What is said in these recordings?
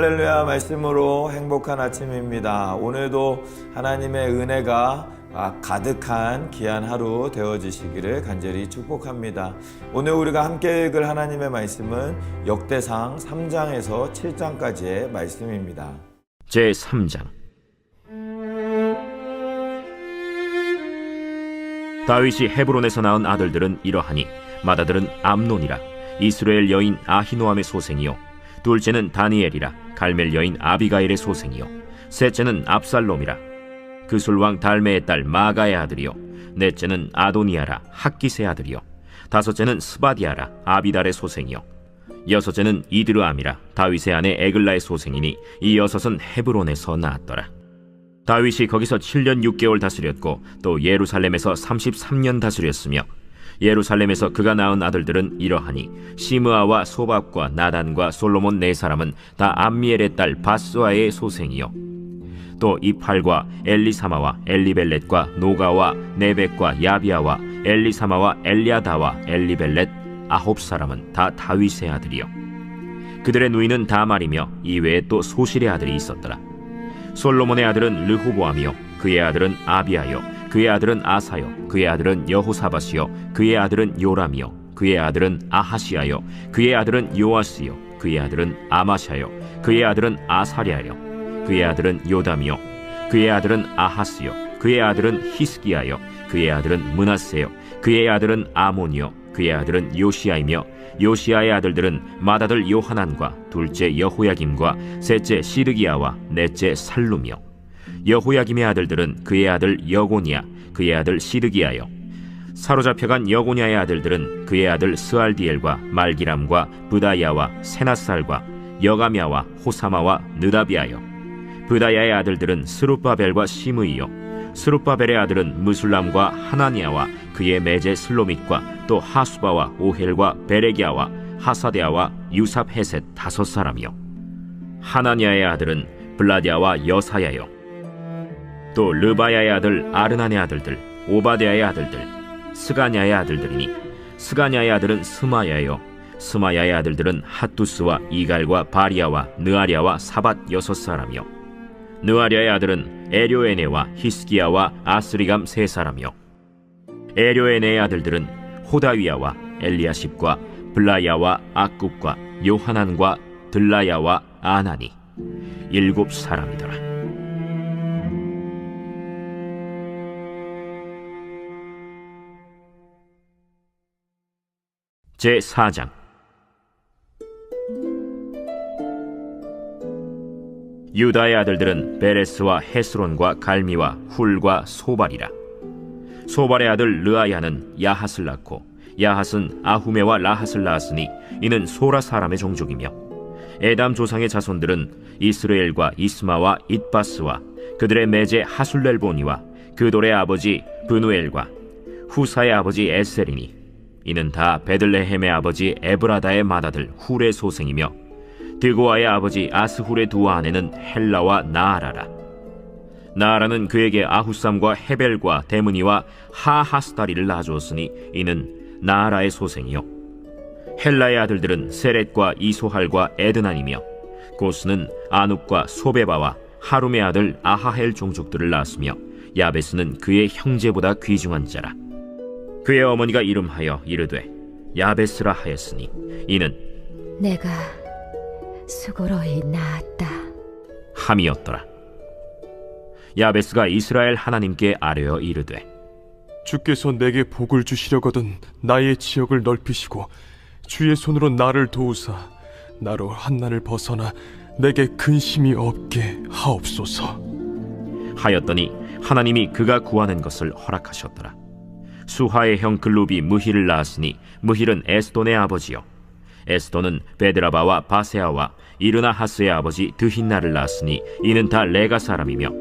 할렐루야 말씀으로 행복한 아침입니다. 오늘도 하나님의 은혜가 가득한 귀한 하루 되어지시기를 간절히 축복합니다. 오늘 우리가 함께 읽을 하나님의 말씀은 역대상 3장에서 7장까지의 말씀입니다. 제3장. 다윗이 헤브론에서 낳은 아들들은 이러하니 맏아들은 암논이라 이스라엘 여인 아히노암의 소생이요, 둘째는 다니엘이라 갈멜 여인 아비가일의 소생이요, 셋째는 압살롬이라 그술왕 달메의 딸 마가의 아들이요, 넷째는 아도니아라 학깃의 아들이요, 다섯째는 스바디아라 아비달의 소생이요, 여섯째는 이드르암이라 다윗의 아내 에글라의 소생이니 이 여섯은 헤브론에서 낳았더라. 다윗이 거기서 7년 6개월 다스렸고 또 예루살렘에서 33년 다스렸으며, 예루살렘에서 그가 낳은 아들들은 이러하니 시므아와 소밥과 나단과 솔로몬 네 사람은 다 암미엘의 딸 바스와의 소생이요, 또 이팔과 엘리사마와 엘리벨렛과 노가와 네벡과 야비아와 엘리사마와 엘리아다와 엘리벨렛 9사람은 다 다윗의 아들이요, 그들의 누이는 다 말이며 이외에 또 소실의 아들이 있었더라. 솔로몬의 아들은 르호보암이요, 그의 아들은 아비아요, 그의 아들은 아사요, 그의 아들은 여호사밧이요, 그의 아들은 요람이요, 그의 아들은 아하시아요, 그의 아들은 요아스요, 그의 아들은 아마샤요, 그의 아들은 아사랴요, 그의 아들은 요담이요, 그의 아들은 아하스요, 그의 아들은 히스기야요, 그의 아들은 므낫세요, 그의 아들은 아몬이요, 그의 아들은 요시야이며, 요시야의 아들들은 맏아들 요하난과 둘째 여호야김과 셋째 시드기야와 넷째 살룸이요, 여호야김의 아들들은 그의 아들 여고니야, 그의 아들 시드기야요, 사로잡혀간 여고니야의 아들들은 그의 아들 스알디엘과 말기람과 브다야와 세나살과 여가미야와 호사마와 느다비아요, 브다야의 아들들은 스룹바벨과 시므이요, 스룹바벨의 아들은 무술람과 하나니아와 그의 매제 슬로밋과 또 하수바와 오헬과 베레기야와 하사데아와 유삽헤셋 5사람이요, 하나니아의 아들은 블라디아와 여사야요, 또 르바야의 아들 아르난의 아들들 오바데아의 아들들 스가냐의 아들들이니 스가냐의 아들은 스마야요, 스마야의 아들들은 핫두스와 이갈과 바리아와 느아랴와 사밧 6사람이요, 느아랴의 아들은 에료에네와 히스기야와 아스리감 3사람이요, 에료에네의 아들들은 호다위야와 엘리야십과 블라야와 악굽과 요하난과 들라야와 아나니 7사람이더라. 제4장. 유다의 아들들은 베레스와 헤스론과 갈미와 훌과 소발이라. 소발의 아들 르아야는 야핫을 낳고 야핫은 아후메와 라핫을 낳았으니 이는 소라 사람의 종족이며, 에담 조상의 자손들은 이스라엘과 이스마와 잇바스와 그들의 매제 하술렐보니와 그돌의 아버지 브누엘과 후사의 아버지 에셀이니 이는 다 베들레헴의 아버지 에브라다의 맏아들 훌의 소생이며, 드고아의 아버지 아스훌의 두 아내는 헬라와 나아라라. 나아라는 그에게 아후삼과 헤벨과 데므니와 하하스다리를 낳아주었으니 이는 나아라의 소생이요, 헬라의 아들들은 세렛과 이소할과 에드난이며, 고스는 아눕과 소베바와 하룸의 아들 아하헬 종족들을 낳았으며, 야베스는 그의 형제보다 귀중한 자라. 그의 어머니가 이름하여 이르되 야베스라 하였으니 이는 내가 수고로이 낳았다 함이었더라. 야베스가 이스라엘 하나님께 아뢰어 이르되 주께서 내게 복을 주시려거든 나의 지역을 넓히시고 주의 손으로 나를 도우사 나로 한난을 벗어나 내게 근심이 없게 하옵소서 하였더니 하나님이 그가 구하는 것을 허락하셨더라. 수하의 형 글룹이 무힐을 낳았으니 무힐은 에스돈의 아버지요, 에스돈은 베드라바와 바세아와 이르나하스의 아버지 드힌나를 낳았으니 이는 다 레가 사람이며,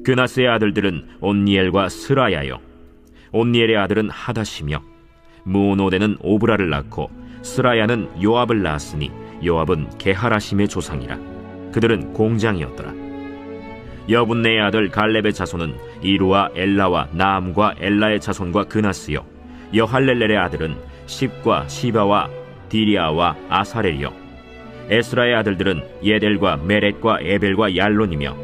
그나스의 아들들은 온니엘과 스라야요, 온니엘의 아들은 하다시며, 무오노데는 오브라를 낳고 스라야는 요압을 낳았으니 요압은 게하라심의 조상이라. 그들은 공장이었더라. 여분네의 아들 갈렙의 자손은 이루와 엘라와 나암과 엘라의 자손과 그나스요, 여할렐렐의 아들은 십과 시바와 디리아와 아사렐이요, 에스라의 아들들은 예델과 메렛과 에벨과 얄론이며,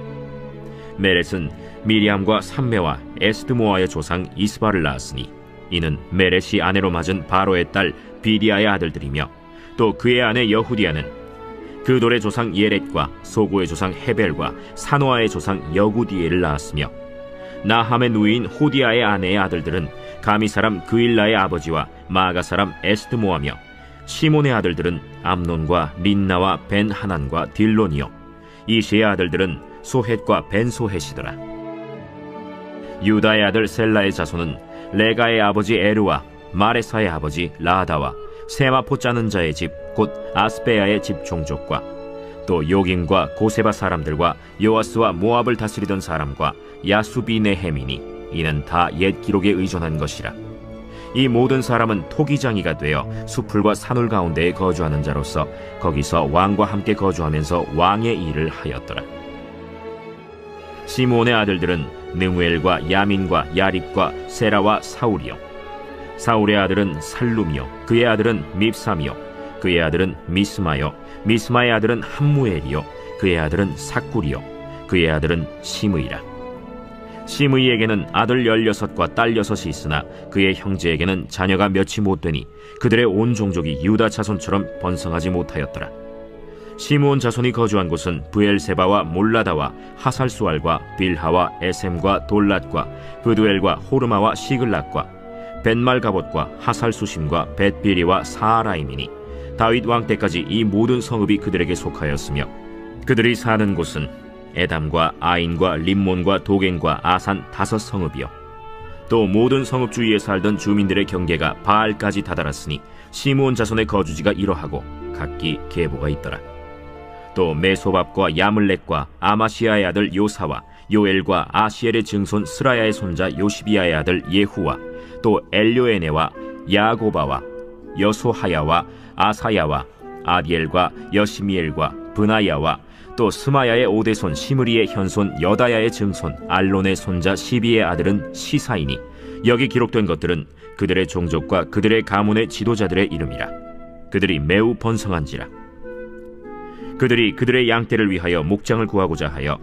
메렛은 미리암과 삼메와 에스드모아의 조상 이스바를 낳았으니 이는 메렛이 아내로 맞은 바로의 딸 비디아의 아들들이며, 또 그의 아내 여후디아는 그돌의 조상 예렛과 소고의 조상 헤벨과 사노아의 조상 여구디엘을 낳았으며, 나함의 누이인 호디아의 아내의 아들들은 가미 사람 그일라의 아버지와 마가 사람 에스드모아며, 시몬의 아들들은 암논과 린나와 벤 하난과 딜론이요, 이시의 아들들은 소헷과 벤 소헷이더라. 유다의 아들 셀라의 자손은 레가의 아버지 에르와 마레사의 아버지 라다와 세마포 짜는 자의 집 곧 아스베야의 집 종족과 또 요김과 고세바 사람들과 요아스와 모압을 다스리던 사람과 야수비네헤미니, 이는 다 옛 기록에 의존한 것이라. 이 모든 사람은 토기장이가 되어 수풀과 산울 가운데에 거주하는 자로서 거기서 왕과 함께 거주하면서 왕의 일을 하였더라. 시므온의 아들들은 느무엘과 야민과 야립과 세라와 사울이요, 사울의 아들은 살룸이요, 그의 아들은 밉삼이요, 그의 아들은 미스마요, 미스마의 아들은 함무엘이요, 그의 아들은 삭굴이요, 그의 아들은 시므이라. 시므이에게는 아들 16과 딸 6이 있으나 그의 형제에게는 자녀가 몇이 못되니 그들의 온 종족이 유다 자손처럼 번성하지 못하였더라. 시므온 자손이 거주한 곳은 브엘세바와 몰라다와 하살수알과 빌하와 에셈과 돌랏과 브두엘과 호르마와 시글락과 벤말가봇과 하살수심과 벳비리와 사하라임이니, 다윗 왕 때까지 이 모든 성읍이 그들에게 속하였으며, 그들이 사는 곳은 에담과 아인과 림몬과 도겐과 아산 5성읍이요, 또 모든 성읍 주위에 살던 주민들의 경계가 바알까지 다다랐으니 시므온 자손의 거주지가 이러하고 각기 계보가 있더라. 또 메소밥과 야물렉과 아마시아의 아들 요사와 요엘과 아시엘의 증손 스라야의 손자 요시비아의 아들 예후와 또 엘료에네와 야고바와 여소하야와 아사야와 아디엘과 여시미엘과 브나야와 또 스마야의 오대손 시므리의 현손 여다야의 증손 알론의 손자 시비의 아들은 시사이니, 여기 기록된 것들은 그들의 종족과 그들의 가문의 지도자들의 이름이라. 그들이 매우 번성한지라. 그들이 그들의 양떼를 위하여 목장을 구하고자 하여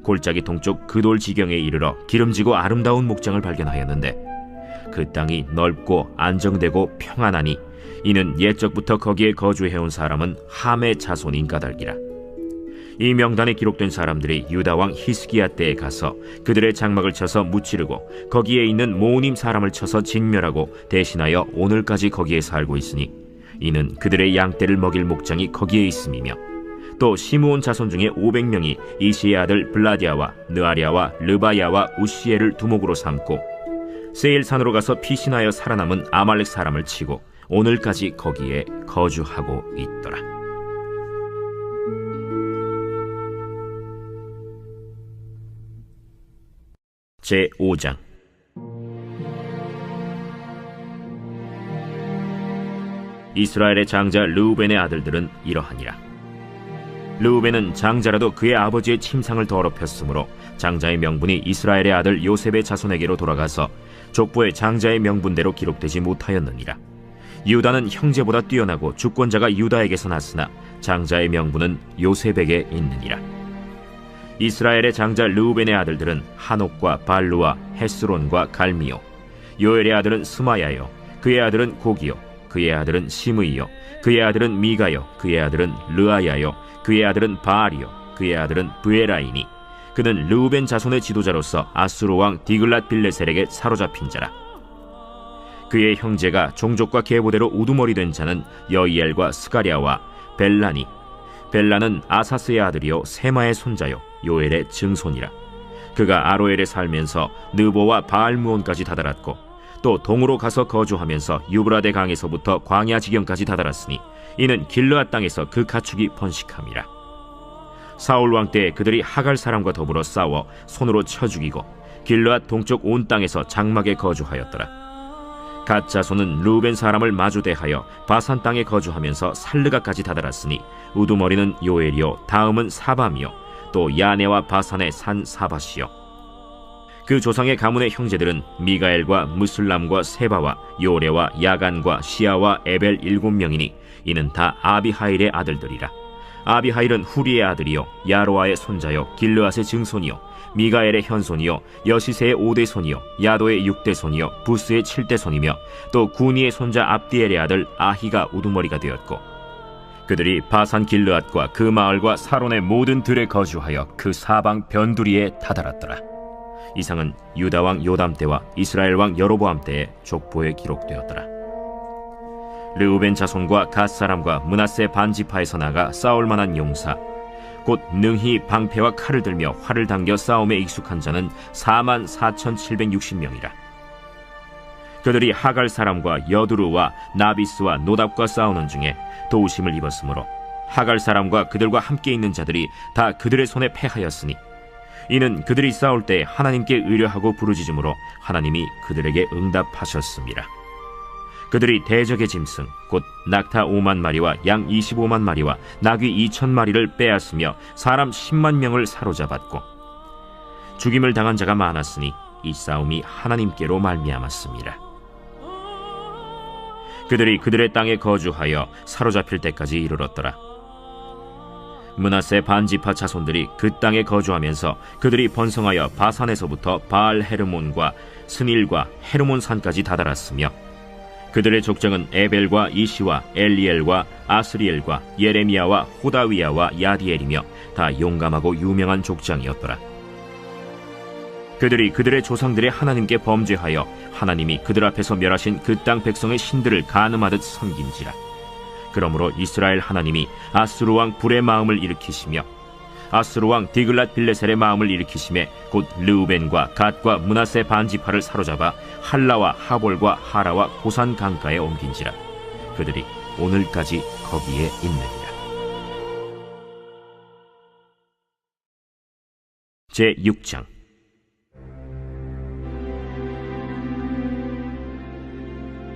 골짜기 동쪽 그돌 지경에 이르러 기름지고 아름다운 목장을 발견하였는데, 그 땅이 넓고 안정되고 평안하니 이는 옛적부터 거기에 거주해온 사람은 함의 자손인 까닭이라. 이 명단에 기록된 사람들이 유다 왕 히스기야 때에 가서 그들의 장막을 쳐서 무찌르고 거기에 있는 모우님 사람을 쳐서 진멸하고 대신하여 오늘까지 거기에 살고 있으니, 이는 그들의 양떼를 먹일 목장이 거기에 있음이며, 또 시므온 자손 중에 500명이 이시의 아들 블라디아와 느아리아와 르바야와 우시엘을 두목으로 삼고 세일산으로 가서 피신하여 살아남은 아말렉 사람을 치고 오늘까지 거기에 거주하고 있더라. 제5장. 이스라엘의 장자 르우벤의 아들들은 이러하니라. 르우벤은 장자라도 그의 아버지의 침상을 더럽혔으므로 장자의 명분이 이스라엘의 아들 요셉의 자손에게로 돌아가서 족보의 장자의 명분대로 기록되지 못하였느니라. 유다는 형제보다 뛰어나고 주권자가 유다에게서 났으나 장자의 명분은 요셉에게 있느니라. 이스라엘의 장자 르우벤의 아들들은 한옥과 발루와 헤스론과 갈미요, 요엘의 아들은 스마야요, 그의 아들은 고기요, 그의 아들은 시므이요, 그의 아들은 미가요, 그의 아들은 르아야요, 그의 아들은 바알이요, 그의 아들은 브에라이니, 그는 르우벤 자손의 지도자로서 아수르 왕 디글랏 빌레셀에게 사로잡힌 자라. 그의 형제가 종족과 계보대로 우두머리 된 자는 여이엘과 스가랴와 벨라니, 벨라는 아사스의 아들이요 세마의 손자요 요엘의 증손이라. 그가 아로엘에 살면서 느보와 바알무온까지 다다랐고 또 동으로 가서 거주하면서 유브라데 강에서부터 광야 지경까지 다다랐으니 이는 길르앗 땅에서 그 가축이 번식함이라. 사울 왕 때 그들이 하갈 사람과 더불어 싸워 손으로 쳐 죽이고 길르앗 동쪽 온 땅에서 장막에 거주하였더라. 갓 자손은 르우벤 사람을 마주대하여 바산 땅에 거주하면서 살르가까지 다다랐으니 우두머리는 요엘이요 다음은 사밤이요 또 야네와 바산의 산 사바시요. 그 조상의 가문의 형제들은 미가엘과 무슬람과 세바와 요레와 야간과 시아와 에벨 7명이니 이는 다 아비하일의 아들들이라. 아비하일은 후리의 아들이요 야로아의 손자요 길르앗의 증손이요 미가엘의 현손이요 여시세의 5대 손이요 야도의 6대 손이요 부스의 7대 손이며 또 구니의 손자 압디엘의 아들 아히가 우두머리가 되었고, 그들이 바산 길르앗과 그 마을과 사론의 모든 들에 거주하여 그 사방 변두리에 다다랐더라. 이상은 유다 왕 요담 때와 이스라엘 왕 여로보암 때의 족보에 기록되었더라. 르우벤 자손과 갓 사람과 므낫세 반지파에서 나가 싸울 만한 용사, 곧 능히 방패와 칼을 들며 활을 당겨 싸움에 익숙한 자는 44,760명이라. 그들이 하갈 사람과 여두루와 나비스와 노답과 싸우는 중에 도우심을 입었으므로 하갈 사람과 그들과 함께 있는 자들이 다 그들의 손에 패하였으니, 이는 그들이 싸울 때 하나님께 의뢰하고 부르짖음으로 하나님이 그들에게 응답하셨습니다. 그들이 대적의 짐승 곧 낙타 5만 마리와 양 25만 마리와 나귀 2천 마리를 빼앗으며 사람 10만 명을 사로잡았고, 죽임을 당한 자가 많았으니 이 싸움이 하나님께로 말미암았습니다. 그들이 그들의 땅에 거주하여 사로잡힐 때까지 이르렀더라. 므낫세 반지파 자손들이 그 땅에 거주하면서 그들이 번성하여 바산에서부터 바알 헤르몬과 스닐과 헤르몬 산까지 다다랐으며, 그들의 족장은 에벨과 이시와 엘리엘과 아스리엘과 예레미야와 호다위야와 야디엘이며 다 용감하고 유명한 족장이었더라. 그들이 그들의 조상들의 하나님께 범죄하여 하나님이 그들 앞에서 멸하신 그 땅 백성의 신들을 간음하듯 섬긴지라. 그러므로 이스라엘 하나님이 아스루 왕 불의 마음을 일으키시며 아스루 왕 디글랏 빌레셀의 마음을 일으키심에 곧 르우벤과 갓과 므낫세 반지파를 사로잡아 할라와 하볼과 하라와 고산 강가에 옮긴지라. 그들이 오늘까지 거기에 있느니라. 제6장.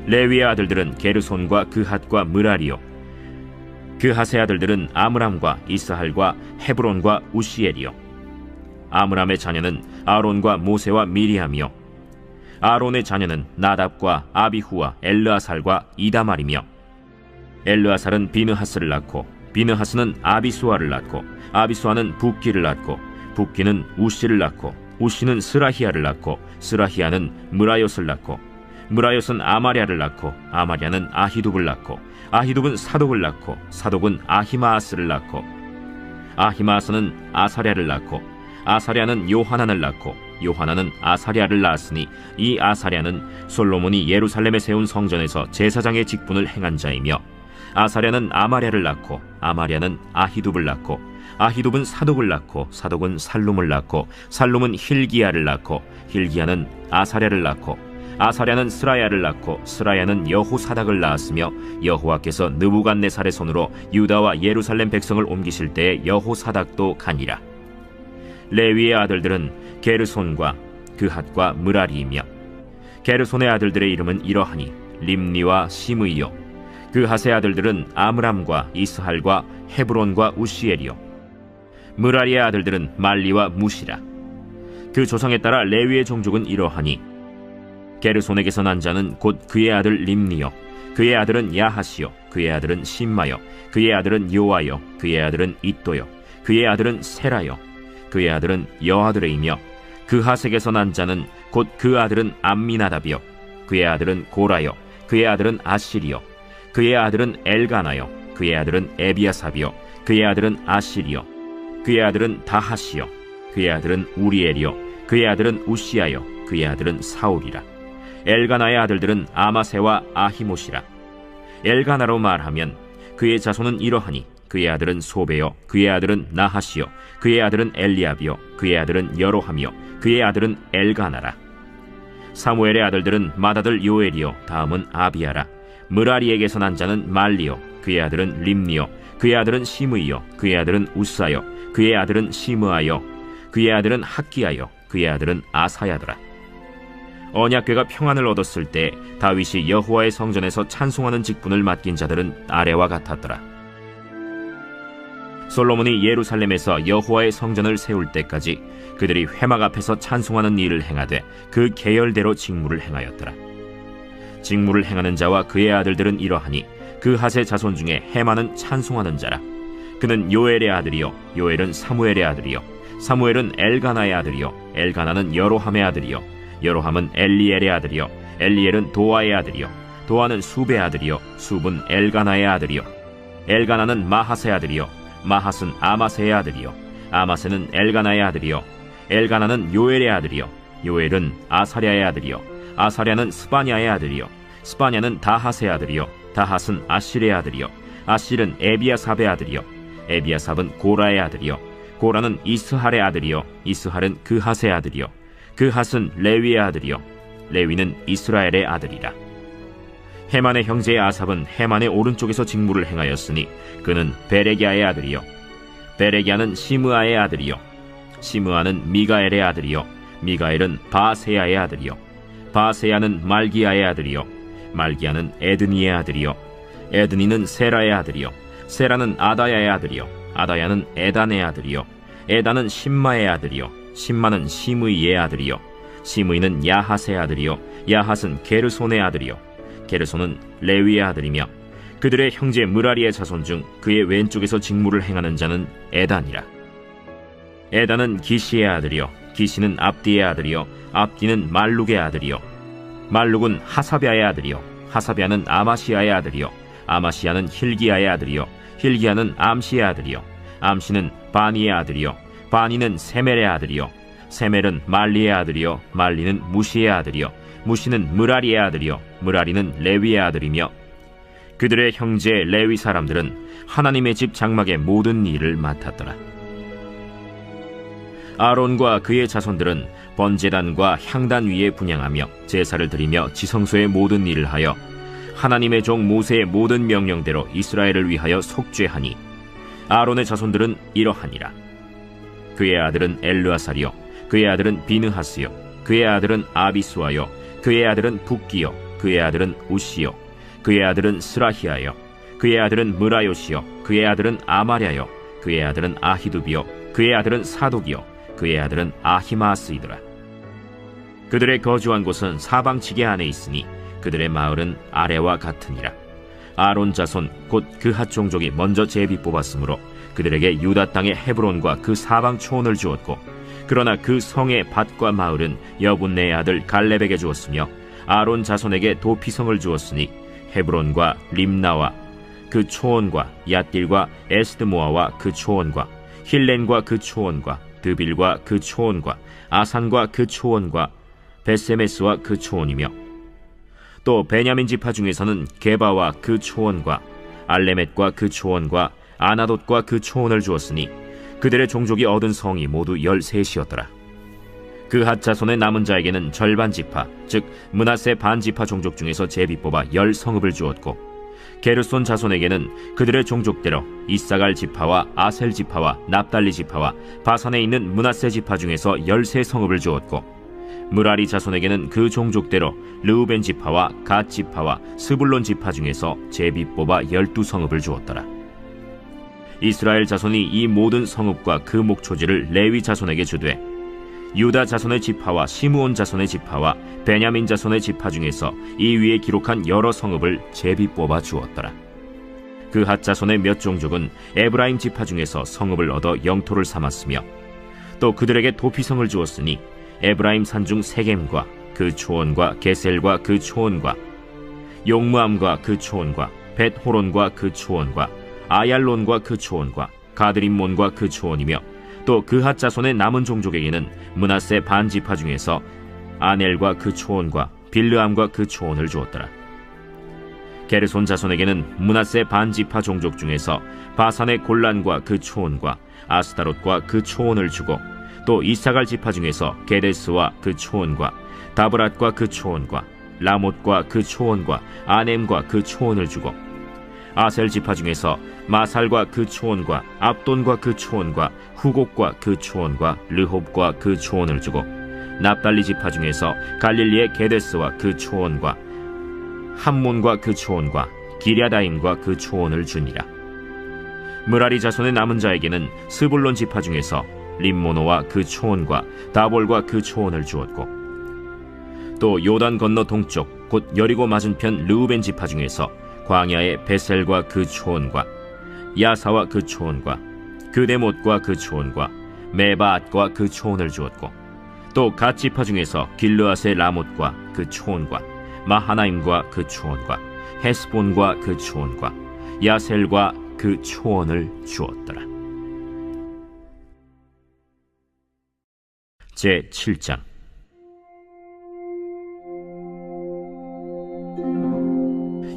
레위의 아들들은 게르손과 그핫과 므라리요, 그핫의 아들들은 아므람과 이스할과 헤브론과 우시엘이요, 아므람의 자녀는 아론과 모세와 미리암이요, 아론의 자녀는 나답과 아비후와 엘르아살과 이다말이며, 엘르아살은 비느하스를 낳고 비느하스는 아비수아를 낳고 아비수아는 붓기를 낳고 붓기는 우시를 낳고 우시는 스라히야를 낳고 스라히야는 므라요스를 낳고 므라요스는 아마랴를 낳고 아마랴는 아히둡을 낳고 아히둡은 사독을 낳고 사독은 아히마아스를 낳고 아히마아스는 아사랴를 낳고 아사랴는 요하난을 낳고 요하난은 아사랴를 낳았으니 이 아사랴는 솔로몬이 예루살렘에 세운 성전에서 제사장의 직분을 행한 자이며, 아사랴는 아마랴를 낳고 아마랴는 아히둡을 낳고 아히둡은 사독을 낳고 사독은 살룸을 낳고 살룸은 힐기야를 낳고 힐기야는 아사랴를 낳고 아사랴는 스라야를 낳고 스라야는 여호사닥을 낳았으며, 여호와께서 느부갓네살의 손으로 유다와 예루살렘 백성을 옮기실 때에 여호사닥도 가니라. 레위의 아들들은 게르손과 그핫과 므라리이며, 게르손의 아들들의 이름은 이러하니 림니와 시므이요, 그핫의 아들들은 아므람과 이스할과 헤브론과 우시엘이요, 므라리의 아들들은 말리와 무시라. 그 조상에 따라 레위의 종족은 이러하니 게르손에게서 난 자는 곧 그의 아들 림니요, 그의 아들은 야하시요, 그의 아들은 심마요, 그의 아들은 요아요, 그의 아들은 이또요, 그의 아들은 세라요, 그의 아들은 여아드레이며, 그핫에게서 난 자는 곧 그 아들은 암미나답이요, 그의 아들은 고라요, 그의 아들은 아시리요, 그의 아들은 엘가나요, 그의 아들은 에비아삽이요, 그의 아들은 아시리요, 그의 아들은 다하시요, 그의 아들은 우리엘이요, 그의 아들은 우시아요, 그의 아들은 사울이라. 엘가나의 아들들은 아마세와 아히못이라. 엘가나로 말하면 그의 자손은 이러하니 그의 아들은 소베요, 그의 아들은 나하시요, 그의 아들은 엘리압이요, 그의 아들은 여로함이요, 그의 아들은 엘가나라. 사무엘의 아들들은 맏아들 요엘이요, 다음은 아비야라. 므라리에게서 난 자는 말리요, 그의 아들은 림니요, 그의 아들은 시므이요, 그의 아들은 우사요, 그의 아들은 시므아요, 그의 아들은 학기야요, 그의 아들은 아사야더라. 언약궤가 평안을 얻었을 때 다윗이 여호와의 성전에서 찬송하는 직분을 맡긴 자들은 아래와 같았더라. 솔로몬이 예루살렘에서 여호와의 성전을 세울 때까지 그들이 회막 앞에서 찬송하는 일을 행하되 그 계열대로 직무를 행하였더라. 직무를 행하는 자와 그의 아들들은 이러하니 그핫의 자손 중에 헤만은 찬송하는 자라. 그는 요엘의 아들이요 요엘은 사무엘의 아들이요 사무엘은 엘가나의 아들이요 엘가나는 여로함의 아들이요 여로함은 엘리엘의 아들이요 엘리엘은 도아의 아들이요 도아는 숲의 아들이요 숲은 엘가나의 아들이요 엘가나는 마하스의 아들이요 마하스는 아마세의 아들이요 아마세는 엘가나의 아들이요 엘가나는 요엘의 아들이요 요엘은 아사랴의 아들이요 아사랴는 스바냐의 아들이요 스바냐는 다핫의 아들이요 다핫은 아실의 아들이요 아실은 에비아삽의 아들이요 에비아삽은 고라의 아들이요 고라는 이스할의 아들이요 이스할은 그핫의 아들이요 그핫은 레위의 아들이요 레위는 이스라엘의 아들이라. 헤만의 형제의 아삽은 헤만의 오른쪽에서 직무를 행하였으니 그는 베레기야의 아들이요 베레기야는 시므아의 아들이요 시므아는 미가엘의 아들이요 미가엘은 바세야의 아들이요 바세야는 말기야의 아들이요 말기야는 에드니의 아들이요 에드니는 세라의 아들이요 세라는 아다야의 아들이요 아다야는 에단의 아들이요 에단은 심마의 아들이요 심마는 시므이의 아들이요 시므이는 야핫의 아들이요 야핫은 게르손의 아들이요 게르손은 레위의 아들이며 그들의 형제 무라리의 자손 중 그의 왼쪽에서 직무를 행하는 자는 에단이라. 에단은 기시의 아들이요 기시는 압디의 아들이요 압디는 말룩의 아들이요 말룩은 하사비아의 아들이요 하사비아는 아마시아의 아들이요 아마시아는 힐기야의 아들이요 힐기야는 암시의 아들이요 암시는 바니의 아들이요 바니는 세멜의 아들이요 세멜은 말리의 아들이요 말리는 무시의 아들이요 무시는 무라리의 아들이요 무라리는 레위의 아들이며 그들의 형제 레위 사람들은 하나님의 집 장막의 모든 일을 맡았더라. 아론과 그의 자손들은 번제단과 향단 위에 분향하며 제사를 드리며 지성소의 모든 일을 하여 하나님의 종 모세의 모든 명령대로 이스라엘을 위하여 속죄하니 아론의 자손들은 이러하니라. 그의 아들은 엘르아살이요 그의 아들은 비느하스요 그의 아들은 아비수아요 그의 아들은 붓기요 그의 아들은 우시요 그의 아들은 스라히아요 그의 아들은 무라요시요 그의 아들은 아마랴요 그의 아들은 아히두비요 그의 아들은 사독이요 그의 아들은 아히마스이더라. 그들의 거주한 곳은 사방 지게 안에 있으니 그들의 마을은 아래와 같으니라. 아론 자손 곧 그핫 종족이 먼저 제비 뽑았으므로 그들에게 유다 땅의 헤브론과 그 사방 초원을 주었고 그러나 그 성의 밭과 마을은 여분네의 아들 갈렙에게 주었으며 아론 자손에게 도피성을 주었으니 헤브론과 림나와 그 초원과 얏딜과 에스드모아와 그 초원과 힐렌과 그 초원과 드빌과 그 초원과 아산과 그 초원과 베세메스와 그 초원이며 또 베냐민 지파 중에서는 게바와 그 초원과 알레멧과 그 초원과 아나돗과 그 초원을 주었으니 그들의 종족이 얻은 성이 모두 13이었더라. 그핫 자손의 남은 자에게는 절반 지파 즉 므낫세 반 지파 종족 중에서 제비 뽑아 10성읍을 주었고 게르손 자손에게는 그들의 종족대로 이사갈 지파와 아셀 지파와 납달리 지파와 바산에 있는 므낫세 지파 중에서 13성읍을 주었고 무라리 자손에게는 그 종족대로 르우벤 지파와 갓 지파와 스불론 지파 중에서 제비 뽑아 12성읍을 주었더라. 이스라엘 자손이 이 모든 성읍과 그 목초지를 레위 자손에게 주되 유다 자손의 지파와 시므온 자손의 지파와 베냐민 자손의 지파 중에서 이 위에 기록한 여러 성읍을 제비 뽑아 주었더라. 그핫 자손의 몇 종족은 에브라임 지파 중에서 성읍을 얻어 영토를 삼았으며 또 그들에게 도피성을 주었으니 에브라임 산중 세겜과 그 초원과 게셀과 그 초원과 용무암과 그 초원과 벳호론과 그 초원과 아얄론과 그 초원과 가드림몬과 그 초원이며 또 그핫 자손의 남은 종족에게는 므낫세 반 지파 중에서 아넬과 그 초원과 빌르암과 그 초원을 주었더라. 게르손 자손에게는 므낫세 반 지파 종족 중에서 바산의 골란과 그 초원과 아스타롯과 그 초원을 주고 또 이사갈 지파 중에서 게데스와 그 초원과 다브랏과 그 초원과 라못과 그 초원과 아넴과 그 초원을 주고 아셀 지파 중에서 마살과 그 초원과 압돈과 그 초원과 후곡과 그 초원과 르홉과 그 초원을 주고 납달리 지파 중에서 갈릴리의 게데스와 그 초원과 함몬과 그 초원과 기랴다임과 그 초원을 주니라. 무라리 자손의 남은 자에게는 스불론 지파 중에서 림모노와 그 초원과 다볼과 그 초원을 주었고 또 요단 건너 동쪽 곧 여리고 맞은편 르우벤 지파 중에서 광야의 베셀과 그 초원과 야사와 그 초원과 그데못과 그 초원과 메바앗과 그 초원을 주었고 또 갓 지파 중에서 길르앗의 라못과 그 초원과 마하나임과 그 초원과 헤스본과 그 초원과 야셀과 그 초원을 주었더라. 제 7장.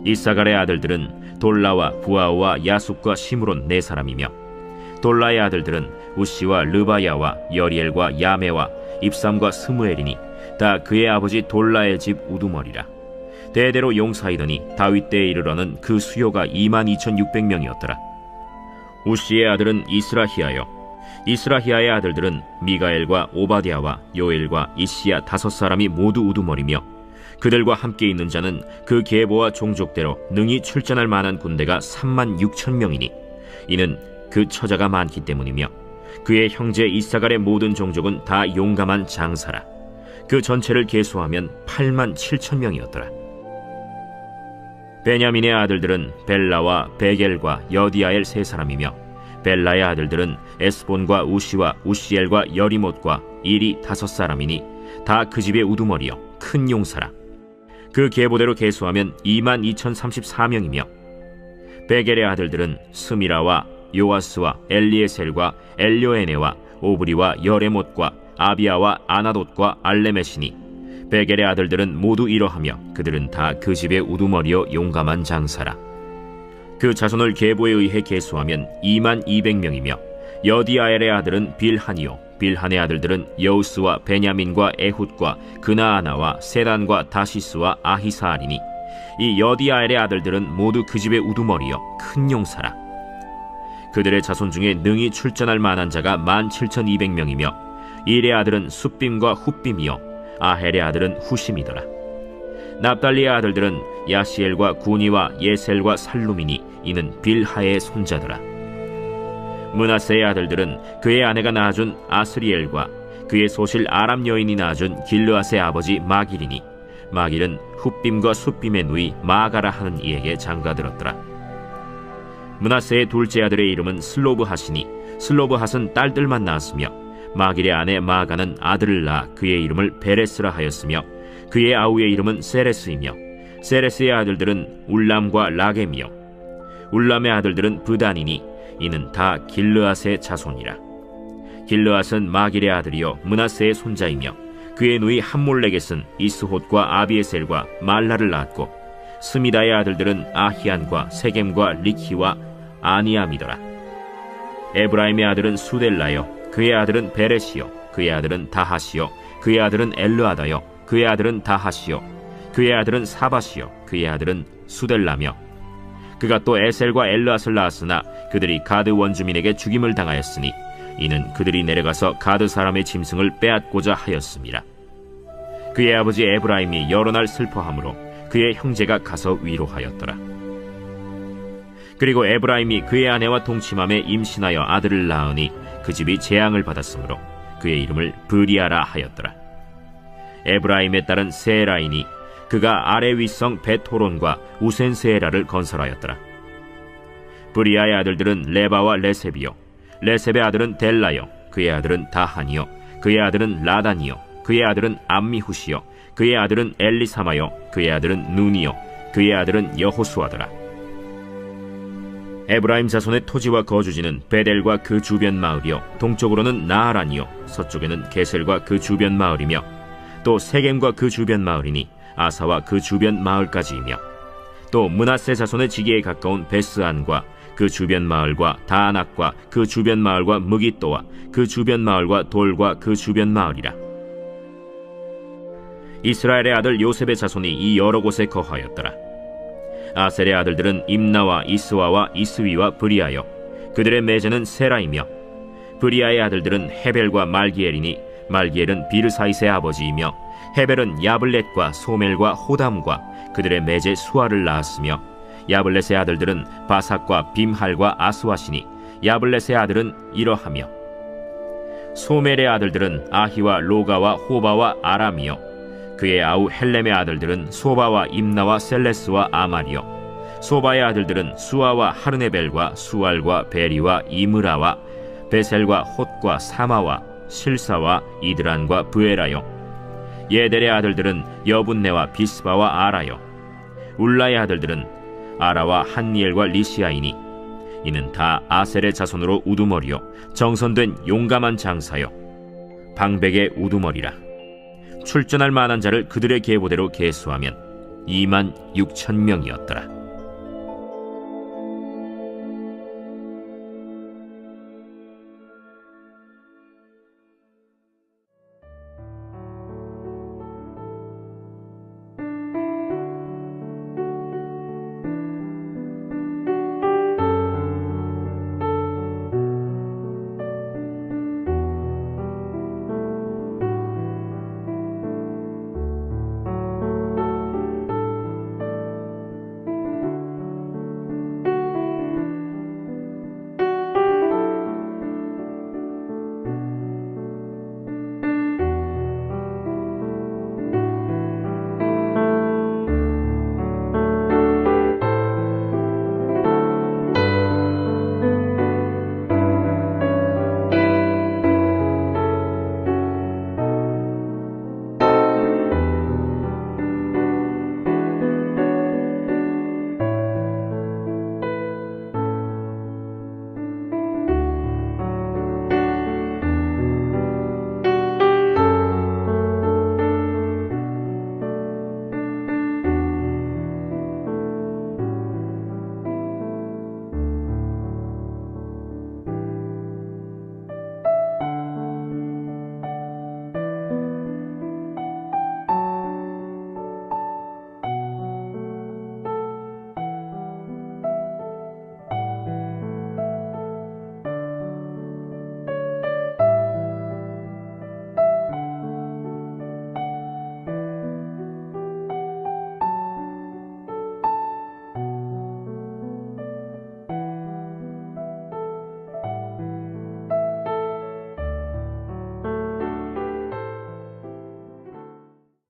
이사갈의 아들들은 돌라와 부아와 야숫과 시므론 네 사람이며 돌라의 아들들은 우시와 르바야와 여리엘과 야메와 입삼과 스무엘이니 다 그의 아버지 돌라의 집 우두머리라. 대대로 용사이더니 다윗 때에 이르러는 그 수요가 22,600명이었더라. 우시의 아들은 이스라히야요, 이스라히야의 아들들은 미가엘과 오바댜와 요엘과 이시야 5사람이 모두 우두머리며 그들과 함께 있는 자는 그 계보와 종족대로 능히 출전할 만한 군대가 36,000명이니 이는 그 처자가 많기 때문이며 그의 형제 이사갈의 모든 종족은 다 용감한 장사라. 그 전체를 계수하면 87,000명이었더라. 베냐민의 아들들은 벨라와 베겔과 여디아엘 세 사람이며 벨라의 아들들은 에스본과 우시와 우시엘과 여리못과 일이 5사람이니 다 그 집의 우두머리요 큰 용사라. 그 계보대로 계수하면 22,034명이며 베겔의 아들들은 스미라와 요아스와 엘리에셀과 엘료에네와 오브리와 여레못과 아비아와 아나돗과 알레메시니 베겔의 아들들은 모두 이러하며 그들은 다 그 집의 우두머리요 용감한 장사라. 그 자손을 계보에 의해 계수하면 22,200명이며 여디아엘의 아들은 빌한이요 빌한의 아들들은 여우스와 베냐민과 에훗과 그나아나와 세단과 다시스와 아히사알이니 이 여디아엘의 아들들은 모두 그 집의 우두머리요 큰 용사라. 그들의 자손 중에 능히 출전할 만한 자가 17,200명이며 일의 아들은 숫빔과 훗빔이요 아헬의 아들은 후심이더라. 납달리의 아들들은 야시엘과 구니와 예셀과 살루미니 이는 빌하의 손자더라. 므낫세의 아들들은 그의 아내가 낳아준 아스리엘과 그의 소실 아람 여인이 낳아준 길르앗의 아버지 마길이니 마길은 훗빔과 숫빔의 누이 마가라 하는 이에게 장가들었더라. 므낫세의 둘째 아들의 이름은 슬로브핫이니 슬로브핫은 딸들만 낳았으며 마길의 아내 마가는 아들을 낳아 그의 이름을 베레스라 하였으며 그의 아우의 이름은 세레스이며 세레스의 아들들은 울람과 라겜이요 울람의 아들들은 브단이니 이는 다 길르앗의 자손이라. 길르앗은 마길의 아들이요 므낫세의 손자이며 그의 누이 함몰렉겟은 이스톳과 아비에셀과 말라를 낳았고 스미다의 아들들은 아히안과 세겜과 리키와 아니암이더라. 에브라임의 아들은 수델라요 그의 아들은 베레시요 그의 아들은 다하시요 그의 아들은 엘르아다요 그의 아들은 다하시요 그의 아들은 사바시요 그의 아들은 수델라며 그가 또 에셀과 엘르앗을 낳았으나 그들이 가드 원주민에게 죽임을 당하였으니 이는 그들이 내려가서 가드 사람의 짐승을 빼앗고자 하였음이라. 그의 아버지 에브라임이 여러 날 슬퍼하므로 그의 형제가 가서 위로하였더라. 그리고 에브라임이 그의 아내와 동침함에 임신하여 아들을 낳으니 그 집이 재앙을 받았으므로 그의 이름을 브리아라 하였더라. 에브라임의 딸은 세라이니 그가 아래 윗성 벳호론과 우센세에라를 건설하였더라. 브리아의 아들들은 레바와 레셉이요 레셉의 아들은 델라요 그의 아들은 다한이요 그의 아들은 라단이요 그의 아들은 암미후시요 그의 아들은 엘리사마요 그의 아들은 눈이요 그의 아들은 여호수아더라. 에브라임 자손의 토지와 거주지는 베델과 그 주변 마을이요 동쪽으로는 나하란이요 서쪽에는 게셀과 그 주변 마을이며 또 세겜과 그 주변 마을이니 아사와 그 주변 마을까지이며 또 므낫세 자손의 지기에 가까운 베스안과 그 주변 마을과 다안악과 그 주변 마을과 무깃도와 그 주변 마을과 돌과 그 주변 마을이라. 이스라엘의 아들 요셉의 자손이 이 여러 곳에 거하였더라. 아셀의 아들들은 임나와 이스와와 이스위와 브리아요 그들의 매제는 세라이며 브리아의 아들들은 헤벨과 말기엘이니 말기엘은 비르사이스의 아버지이며 헤벨은 야블렛과 소멜과 호담과 그들의 매제 수아를 낳았으며 야블렛의 아들들은 바삭과 빔할과 아스와시니 야블렛의 아들은 이러하며 소멜의 아들들은 아히와 로가와 호바와 아람이요 그의 아우 헬렘의 아들들은 소바와 임나와 셀레스와 아말이요 소바의 아들들은 수아와 하르네벨과 수알과 베리와 이므라와 베셀과 홑과 사마와 실사와 이드란과 브에라요. 예델의 아들들은 여분네와 비스바와 아라요. 울라의 아들들은 아라와 한니엘과 리시아이니 이는 다 아셀의 자손으로 우두머리요 정선된 용감한 장사요 방백의 우두머리라. 출전할 만한 자를 그들의 계보대로 계수하면 26,000명이었더라.